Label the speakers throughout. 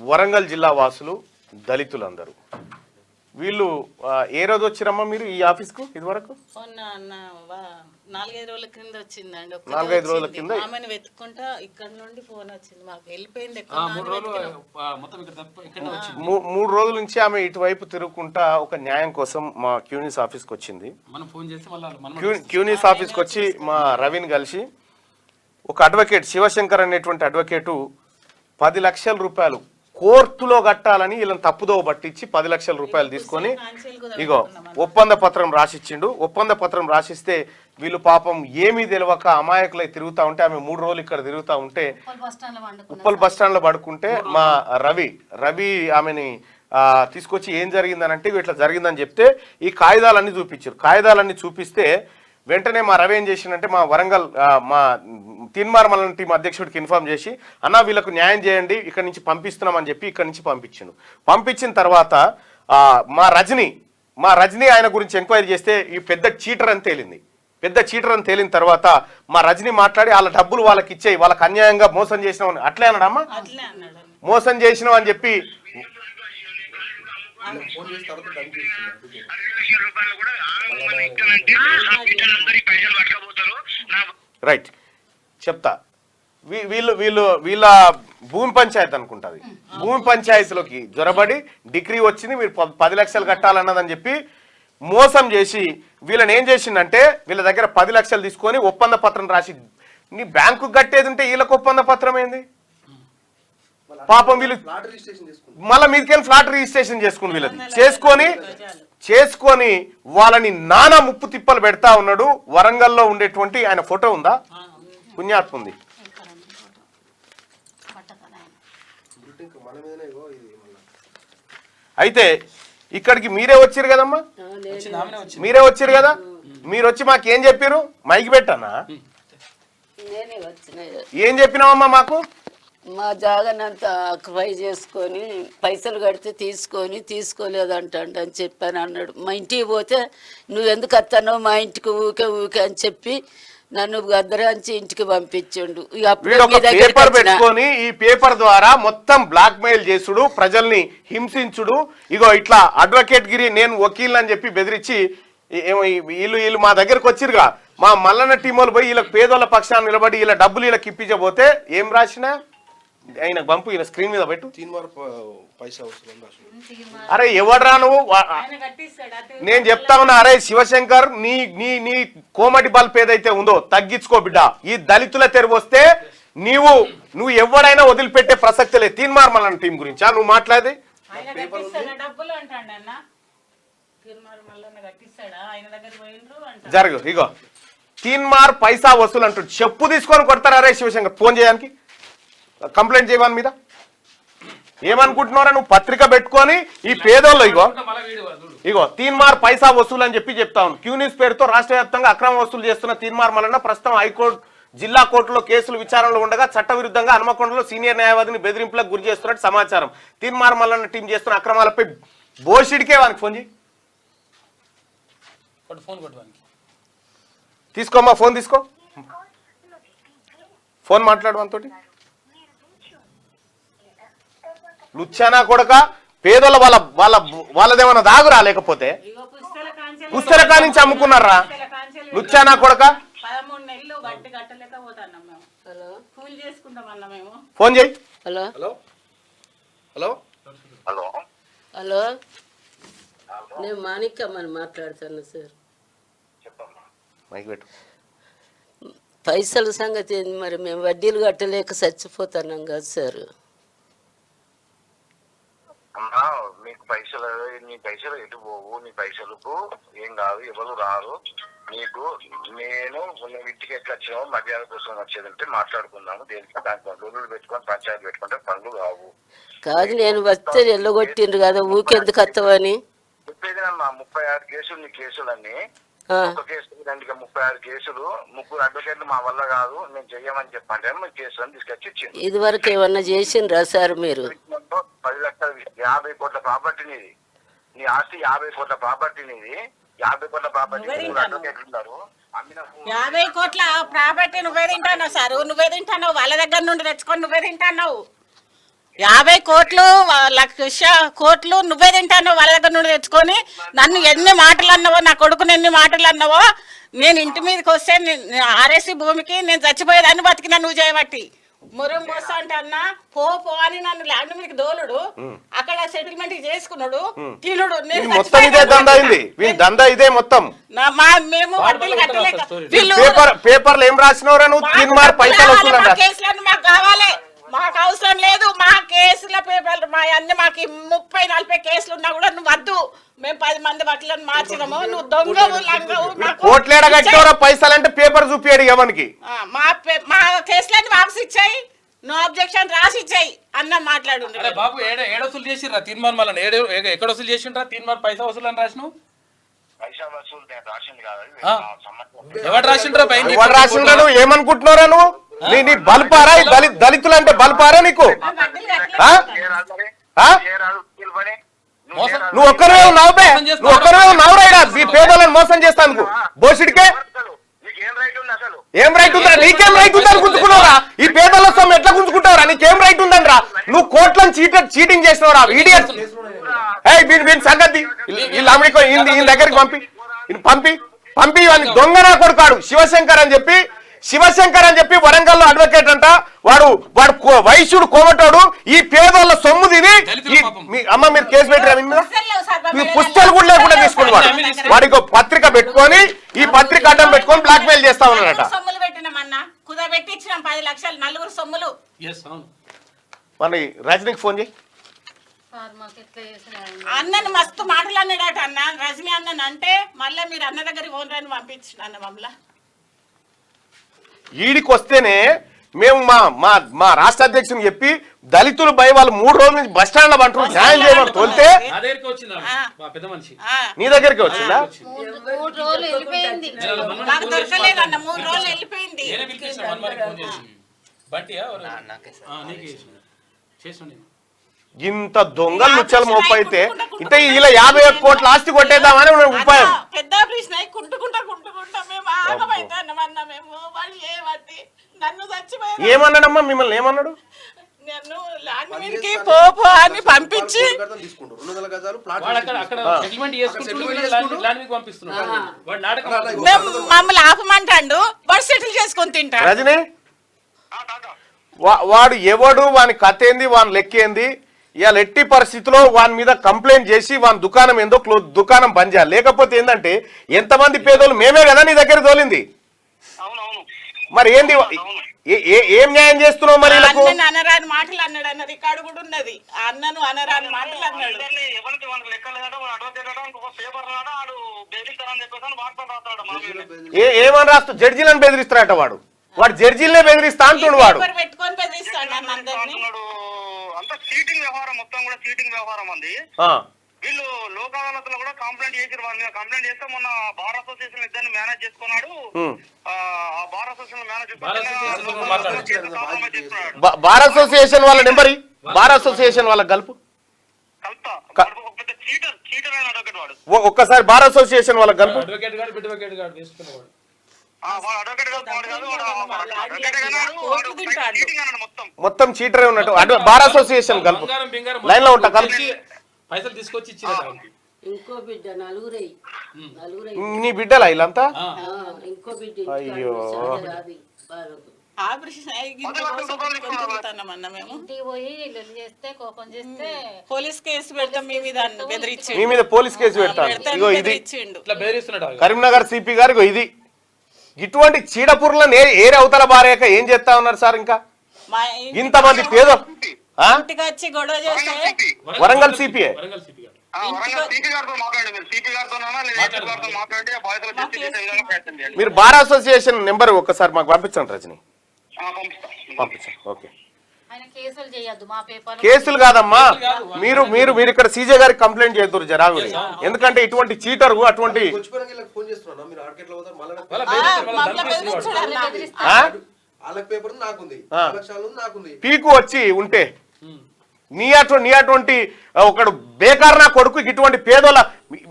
Speaker 1: వరంగల్ జిల్లా వాసులు దళితులందరూ వీళ్ళు ఏ రోజు వచ్చిరమ్మా మీరు ఈ ఆఫీస్కు ఇదివరకు?
Speaker 2: 4-5 రోజుల కింద వచ్చిందండి.
Speaker 1: 4-5 రోజుల కింద
Speaker 2: ఆమెను వెతుక్కుంటా ఇక్కడ నుండి ఫోన్ వచ్చింది, మాకు వెళ్ళిపోయింది.
Speaker 1: 3 రోజుల నుంచి ఆమె ఇటువైపు తిరుగుకుంటా ఒక న్యాయం కోసం మా క్యూనిస్ ఆఫీస్కి వచ్చింది. క్యూనిస్ ఆఫీస్కి వచ్చి మా రవిని కలిసి ఒక అడ్వకేట్ శివశంకర్ అనేటువంటి అడ్వకేటు 10 లక్షల రూపాయలు కోర్టులో కట్టాలని వీళ్ళని తప్పుదో పట్టించి 10 లక్షల రూపాయలు తీసుకొని ఇగో ఒప్పంద పత్రం రాసిచ్చిండు. ఒప్పంద పత్రం రాసిస్తే వీళ్ళు పాపం ఏమీ తెలియక అమాయకులై తిరుగుతూ ఉంటే ఆమె 3 రోజులు ఇక్కడ తిరుగుతూ ఉంటే ఉప్పల్ బస్ స్టాండ్లో పడుకుంటే మా రవి ఆమెని తీసుకొచ్చి ఏం జరిగిందనంటే ఇట్లా జరిగిందని చెప్తే ఈ కాగితాలన్నీ చూపించారు. కాగితాలన్నీ చూపిస్తే వెంటనే మా రవి ఏం చేసిందంటే మా వరంగల్ మా తీన్మార్ మల్లన్న టీం అధ్యక్షుడికి ఇన్ఫార్మ్ చేసి అన్న వీళ్ళకు న్యాయం చేయండి ఇక్కడ నుంచి పంపిస్తున్నామని చెప్పి ఇక్కడ నుంచి పంపించిండు. పంపించిన తర్వాత మా రజని ఆయన గురించి ఎంక్వైరీ చేస్తే ఈ పెద్ద చీటర్ అని తేలింది. పెద్ద చీటర్ అని తేలిన తర్వాత మా రజని మాట్లాడి వాళ్ళ డబ్బులు వాళ్ళకి ఇచ్చేయి, వాళ్ళకి అన్యాయంగా మోసం చేసినావు అట్లే అన్నాడమ్మా, మోసం చేసినావు అని చెప్పి రైట్ చెప్తా. వీళ్ళ భూమి పంచాయతీ అనుకుంటుంది. భూమి పంచాయతీలోకి జొరబడి డిగ్రీ వచ్చింది, మీరు 10 లక్షలు కట్టాలన్నదని చెప్పి మోసం చేసి వీళ్ళని ఏం చేసిందంటే వీళ్ళ దగ్గర 10 లక్షలు తీసుకొని ఒప్పంద పత్రం రాసి నీ బ్యాంకు కట్టేది ఉంటే వీళ్ళకి ఒప్పంద పత్రం ఏంది పాపం వీళ్ళు మళ్ళీ మీదకెళ్ళి ఫ్లాట్ రిజిస్ట్రేషన్ చేసుకుని వీళ్ళది చేసుకొని వాళ్ళని నానా ముప్పు తిప్పలు పెడతా ఉన్నాడు. వరంగల్లో ఉండేటువంటి ఆయన ఫోటో ఉందా? పుణ్యాత్మ ఉంది. అయితే ఇక్కడికి మీరే వచ్చారు కదమ్మా, మీరే వచ్చారు కదా, మీరు వచ్చి మాకేం చెప్పారు? మైకి పెట్టన్నా ఏం చెప్పినావమ్మా? మాకు
Speaker 3: మా జాగానంతా ఆక్యుపై చేసుకొని పైసలు కడితే తీసుకోలేదంటండి అని చెప్పాను అన్నాడు. మా ఇంటికి పోతే నువ్వెందుకు వస్తానో మా ఇంటికి ఊకే అని చెప్పి నన్ను గద్దరాంచి ఇంటికి పంపించండు.
Speaker 1: పేపర్ పెట్టుకొని ఈ పేపర్ ద్వారా మొత్తం బ్లాక్ మెయిల్ చేసుడు, ప్రజల్ని హింసించుడు. ఇగో ఇట్లా అడ్వకేట్ గిరి నేను వకీల్ అని చెప్పి బెదిరించి వీళ్ళు మా దగ్గరకు వచ్చిరుగా, మా మల్లన్న టీమోలు పోయి వీళ్ళకి పేదోళ్ళ పక్షాన్ని నిలబడి వీళ్ళ డబ్బులు వీళ్ళకి ఇప్పించబోతే ఏం రాసినా ఆయన పంపు ఈయన స్క్రీన్ మీద పెట్టు. అరే ఎవడ్రా నువ్వు? నేను చెప్తా ఉన్నా, అరే శివశంకర్ నీ నీ నీ కోమటి బల్బ్ ఏదైతే ఉందో తగ్గించుకో బిడ్డ. ఈ దళితుల తెరువు వస్తే నువ్వు ఎవడైనా వదిలిపెట్టే ప్రసక్తి లేదు. తీన్మార్ మల్లన్న టీం గురించి నువ్వు మాట్లాడి జరుగు. ఇగో తీన్మార్ పైసా వసూలు అంటుంది, చెప్పు తీసుకొని కొడతారు. అరే శివశంకర్ ఫోన్ చేయడానికి కంప్లైంట్ చేయమని మీద ఏమనుకుంటున్నారా? నువ్వు పత్రిక పెట్టుకొని ఈ పేదోళ్ళు ఇగో తీన్మార్ పైసా వసూలు అని చెప్పి చెప్తా ఉన్నాను. క్యూనిస్ పేరుతో రాష్ట్ర వ్యాప్తంగా అక్రమ వసూలు చేస్తున్న తీన్మార్ మల్లన్న ప్రస్తుతం హైకోర్టు జిల్లా కోర్టులో కేసులు విచారణలో ఉండగా చట్టవిరుద్ధంగా హనుమకొండలో సీనియర్ న్యాయవాదిని బెదిరింపులకు గురి చేస్తున్నట్టు సమాచారం. తీన్మార్ మల్లన్న టీం చేస్తున్న అక్రమాలపై బోషిడికే వానికి ఫోన్ చేయి. తీసుకోమ్మా ఫోన్ తీసుకో, ఫోన్ మాట్లాడు మనతోటి. లుచ్చానా కొడక పేదోళ్ళ వాళ్ళదేమన్నా దాగురా, లేకపోతే పుస్తక నుంచి అమ్ముకున్నారా? లుచ్చానా కొడక ఫోన్ చేయి.
Speaker 3: Hello
Speaker 4: hello hello hello
Speaker 3: hello నేను మాణిక్యమ్మని మాట్లాడుతాను సార్. పైసల సంగతి మరి మేము వడ్డీలు కట్టలేక చచ్చిపోతున్నాం కదా సార్.
Speaker 4: అమ్మా మీకు నీ పైసలు ఎటు పోవు, నీ పైసలకు ఏం కాదు, ఎవరు రారు. నీకు నేను ఇంటికి ఎట్లా వచ్చినావు మర్యాద కోసం వచ్చేదంటే మాట్లాడుకున్నాము. దేనికి దాంట్లో రోజులు పెట్టుకొని పంచాయతీ పెట్టుకుంటే పనులు కావు.
Speaker 3: కాదు నేను వస్తే ఎల్లగొట్టిండ్రు కదా ఊకెందుకు వస్తావని
Speaker 4: చెప్పేదినమ్మా. 36 కేసులు నీ కేసులన్నీ ఒక కేసు 36 కేసులు, 3 అడ్వకేట్లు మా వల్ల కాదు మేము చెయ్యమని చెప్పంటే మీ కేసులను తీసుకొచ్చి ఇచ్చింది.
Speaker 3: ఇది వరకు ఏమన్నా చేసిండ్రా సార్ మీరు?
Speaker 4: 10 లక్షల 50 కోట్ల ప్రాపర్టీ నీది, నీ ఆస్తి 50 కోట్ల ప్రాపర్టీ నీది. 50 కోట్ల ప్రాపర్టీ అడ్వకేట్లు ఉన్నారు.
Speaker 2: 50 కోట్ల ప్రాపర్టీ నువ్వే తింటావు సార్, నువ్వే తింటావు, వాళ్ళ దగ్గర నుండి తెచ్చుకొని నువ్వే తింటావు. 50 కోట్లు 1,00,000 కోట్లు నువ్వే తింటాను వాళ్ళ దగ్గర నుండి తెచ్చుకొని నన్ను ఎన్ని మాటలు అన్నావో నా కొడుకుని ఎన్ని మాటలు అన్నావో నేను ఇంటి మీదకి వస్తే ఆర్ఎస్సీ భూమికి నేను చచ్చిపోయేదాన్ని బతికినా నువ్వు చేయబట్టి మురం పోస్తా అంటే అన్నా పో అని నన్ను ల్యాండ్ మీదకి దోలుడు అక్కడ సెటిల్మెంట్ చేసుకున్నాడు తినుడు నేను
Speaker 1: మొత్తం ఇదే దందా అయింది దందా ఇదే మొత్తం
Speaker 2: మేము వడ్డీలు కట్టలేక వీళ్ళు
Speaker 1: పేపర్లు ఏం రాసినవరా నువ్వు తిన్మార్ పైసలు వస్తుందంట
Speaker 2: కేసులన్నీ మాకు కావాలి మాకు అవసరం లేదు మా కేసుల పేపర్లు మా అన్ని మాకు 30-40 కేసులు ఉన్నా కూడా నువ్వు వద్దు మేము 10 మంది బట్టలను మార్చినాము నువ్వు దొంగవు లంగవు
Speaker 1: కోట్లేడ కట్టేవరా పైసలు అంటే పేపర్ చూపియాడు ఎవరికి
Speaker 2: మా కేసులన్నీ వాపసు ఇచ్చాయి నో అబ్జెక్షన్ రాసి ఇచ్చాయి అన్న మాట్లాడు
Speaker 5: బాబు ఏడొసులు చేసిర్రా తీర్మాన్ మళ్ళీ ఎక్కడ వసూలు చేసిండ్రా తీర్మాన్ పైసా వసూలు అని రాసినావు ఎవరు రాసిండ్రా
Speaker 1: ఎవరు రాసిండ్రా నువ్వు ఏమనుకుంటున్నారా నువ్వు నీ బల్పారా దళితులు అంటే బల్పారా నీకు నువ్వు ఒక్కరే ఉన్నావురా ఈ పేదలను మోసం చేస్తాను బోసిడికే ఏం రైట్ ఉందా నీకేం రైట్ ఉందని గుంజుకున్నావురా ఈ పేదల సొమ్ము ఎట్లా గుంజుకుంటావురా నీకేం రైట్ ఉందని రా నువ్వు కోట్లను చీటింగ్ చేసినవరా ఈడియట్ వీని సంగతి వీళ్ళు అమెరికా ఈయన దగ్గరికి పంపి వాడిని దొంగనా కొడుకాడు శివశంకర్ అని చెప్పి వరంగల్లో అడ్వకేట్ అంట వాడు వైశ్యుడు కోమటోడు ఈ పేదోళ్ళ సొమ్ము తిని అమ్మ మీరు కేసు పెట్టారు మీరు పుస్తకాలు కూడా లేకుండా తీసుకుని వాడికి పత్రిక పెట్టుకొని ఈ పత్రిక అడ్డం పెట్టుకొని బ్లాక్ మెయిల్ చేస్తా ఉన్నాడట మన రజనీకి ఫోన్ చేయి
Speaker 2: అన్నని మస్తు మాటలు అన్నాడట అన్న రజనీ అన్నని అంటే మళ్ళీ మీరు అన్న దగ్గరికి ఫోన్ రాని పంపించిన అన్న మమ్మల్ని
Speaker 1: ఈడికి వస్తేనే మేము మా రాష్ట్ర అధ్యక్షుని చెప్పి దళితులు భయ వాళ్ళు 3 రోజుల నుంచి బస్ స్టాండ్ లో పంటున్నారు న్యాయం చేయమని తోలితే నీ దగ్గరికి వచ్చిందా ఇంత దొంగలు ముచ్చలు మోపు అయితే ఇంత ఇలా 51 కోట్ల ఆస్తి కొట్టేద్దామని ఉపాయం
Speaker 2: పెద్ద ప్రశ్న మేము ఆగమైతామన్నా మేము వాళ్ళు
Speaker 1: ఏమన్నాడమ్మా మిమ్మల్ని ఏమన్నాడు
Speaker 2: నన్ను ల్యాండ్ మీదకి పో అని పంపించి మమ్మల్ని ఆపమంటాడు వాడు సెటిల్ చేసుకొని తింటా
Speaker 1: రజనీ వాడు ఎవడు వాని కథ ఏంది వాని లెక్కేంది ఇవాళ ఎట్టి పరిస్థితిలో వాని మీద కంప్లైంట్ చేసి వాని దుకాణం ఏందో దుకాణం బంద్ చేయాలి లేకపోతే ఏంటంటే ఎంతమంది పేదోళ్ళు మేమే కదా నీ దగ్గర తోలింది మరి ఏంది ఏం న్యాయం చేస్తున్నావు మరి
Speaker 2: అనరాని మాటలు అన్నాడు అన్న రికార్డు కూడా ఉన్నది అన్నను అనరాని మాటలు అన్నాడు
Speaker 1: ఏమని రాస్తూ జడ్జీలను బెదిరిస్తాడట వాడు జడ్జీలనే బెదిరిస్తా అంటున్నాడు వాడు
Speaker 2: పెట్టుకొని బెదిరిస్తాడు
Speaker 4: అంతా చీటింగ్ వ్యవహారం మొత్తం కూడా చీటింగ్ వ్యవహారం అంది వీళ్ళు లోక్ అదాలత్ లో కూడా కంప్లైంట్ చేసారు వాళ్ళ మీద కంప్లైంట్ చేస్తే మొన్న బార్ అసోసియేషన్ ఇద్దరిని మేనేజ్ చేసుకున్నాడు ఆ బార్ అసోసియేషన్
Speaker 1: బార్ అసోసియేషన్ వాళ్ళ నెంబర్ బార్ అసోసియేషన్ వాళ్ళ కలుపు
Speaker 4: చీటర్ అయిన అడ్వకేట్ వాడు
Speaker 1: ఒక్కసారి బార్ అసోసియేషన్ వాళ్ళ కలుపు మొత్తం చీటరే ఉన్నట్టు బార్ అసోసియేషన్ కలుపు లైన్ లో ఉంటా కలుపు
Speaker 5: పైసలు తీసుకొచ్చి ఇచ్చిన
Speaker 3: ఇంకో బిడ్డ నలుగురై
Speaker 1: నీ బిడ్డలా వీళ్ళంతా
Speaker 3: ఇంకో బిడ్డ
Speaker 1: అయ్యో
Speaker 2: పోలీస్ కేసు పెడతాం మీ
Speaker 1: మీద పోలీస్ కేసు పెడతాను ఇగో ఇది కరీంనగర్ సిపి గారు ఇగో ఇది ఇటువంటి చీడపుర్లను ఏరే అవతల బారేక ఏం చేస్తా ఉన్నారు సార్ ఇంకా ఇంతమంది పేద వరంగల్ సిపిఏ మీరు బార్ అసోసియేషన్ నెంబర్ ఒక్కసారి మాకు పంపించండి రజని పంపించండి ఓకే కేసులు కాదమ్మా మీరు మీరు మీరు ఇక్కడ సీజే గారికి కంప్లైంట్ చేద్దరు జరాగుడి ఎందుకంటే ఇటువంటి చీటరు అటువంటి పీకు వచ్చి ఉంటే నీ అటువంటి ఒకడు బేకార్ నా కొడుకు ఇటువంటి పేదోళ్ళ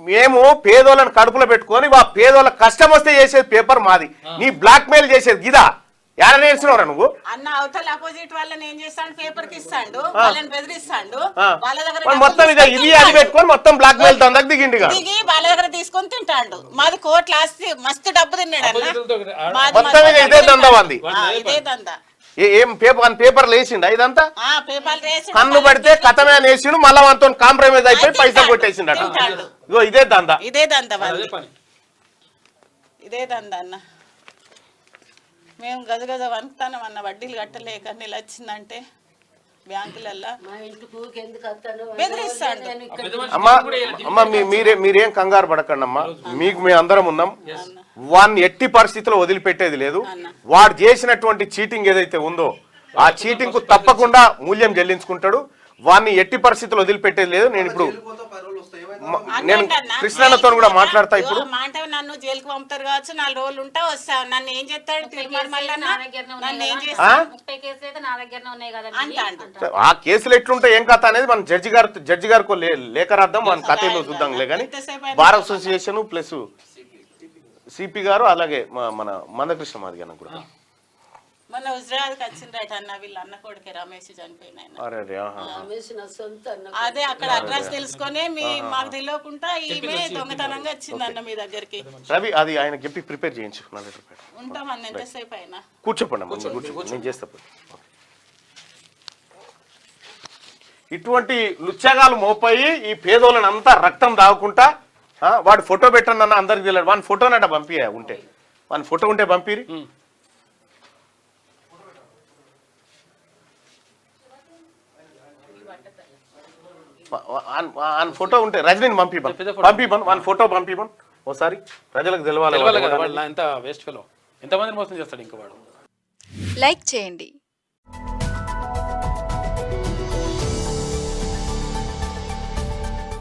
Speaker 1: మేము పేదోళ్ళని కడుపులో పెట్టుకొని ఆ పేదోళ్ళ కష్టం వస్తే చేసేది పేపర్ మాది నీ బ్లాక్ మెయిల్ చేసేది గిదా యాడ నేర్చినవరా నువ్వు?
Speaker 2: అన్న అవతల అపోజిట్ వాళ్ళని ఏం చేస్తాడు, పేపర్ కి ఇస్తాడు, వాళ్ళని బెదిరిస్తాడు, వాళ్ళ దగ్గర
Speaker 1: మరి మొత్తం ఇది అది పెట్టుకొని మొత్తం బ్లాక్ మెయిల్ తందకు దిగిండి
Speaker 2: దిగి వాళ్ళ దగ్గర తీసుకొని తింటాడు. మాది కోట్ల ఆస్తి, మస్తు డబ్బు తిన్నాడు అన్న.
Speaker 1: మొత్తం ఇదే దందా వంది.
Speaker 2: ఇదే దందా.
Speaker 1: ఏం పేపర్ లేచిండా ఇదంతా?
Speaker 2: పేపర్ వేసి
Speaker 1: కన్ను పడితే కథమే అనేసిండు, మళ్ళా మనతో కాంప్రమైజ్ అయిపోయి పైసలు కొట్టేసిండట. ఇగో ఇదే దందా.
Speaker 2: ఇదే దందా ఇదే దందా అన్న. మేము గజ వణుకుతానం అన్న, వడ్డీలు కట్టలేక నెల వచ్చిందంటే బ్యాంకులల్లో బెదిరిస్తాడు.
Speaker 1: అమ్మా మీరేం కంగారు పడకండి అమ్మా, మీకు మేము అందరం ఉన్నాం. వాడిని ఎట్టి పరిస్థితుల్లో వదిలిపెట్టేది లేదు. వాడు చేసినటువంటి చీటింగ్ ఏదైతే ఉందో ఆ చీటింగ్ కు తప్పకుండా మూల్యం చెల్లించుకుంటాడు. వాడిని ఎట్టి పరిస్థితుల్లో వదిలిపెట్టేది లేదు. నేను ఇప్పుడు కృష్ణన్నతో కూడా మాట్లాడతా. ఇప్పుడు
Speaker 2: మాట నన్ను జైలుకి పంపుతారు కావచ్చు, 4 రోజులు ఉంటా వస్తా. నన్ను ఏం చేస్తాడు
Speaker 1: ఆ కేసులు ఎట్లుంటే ఏం కథ అనేది మనం జడ్జి గారికి లేఖ రాద్దాం, మన కథలో చూద్దాంలే. కానీ బార్ అసోసియేషన్ ప్లస్ సిపి గారు అలాగే మన మందకృష్ణ మాదిగన్న కూడా
Speaker 2: మొన్న హుజరాబాద్కి వచ్చిండ్రట అన్న, వీళ్ళ అన్న కొడుకే రమేష్ చనిపోయిన. అదే అక్కడ అడ్రస్ తెలుసుకొని మాకు తెలియకుండా ఈమె దొంగతనంగా వచ్చిందన్న మీ దగ్గరికి.
Speaker 1: రవి అది ఆయన చెప్పి ప్రిపేర్ చేయించు.
Speaker 2: ఉంటామన్న ఎంతసేపు అయినా
Speaker 1: కూర్చోపండి నేను చేస్తా. ఇటువంటి లుచ్చగాలు మోపాయి ఈ పేదోళ్ళని అంతా రక్తం దాగుకుంటా వాడు ఫోటో పెట్టండి అన్న అందరికి తెలియదు. వాని ఫోటోనట పంపి ఉంటే, వాని ఫోటో ఉంటే పంపిరి. ఫోటో ఉంటే రజనీని పంపిబన్ వాని ఫోటో పంపిబన్ ఓసారి ప్రజలకు తెలవాలి.
Speaker 5: ఎంత వేస్ట్ ఫెలో, ఎంతమందిని మోసం చేస్తాడు ఇంకా వాడు.
Speaker 6: లైక్ చేయండి,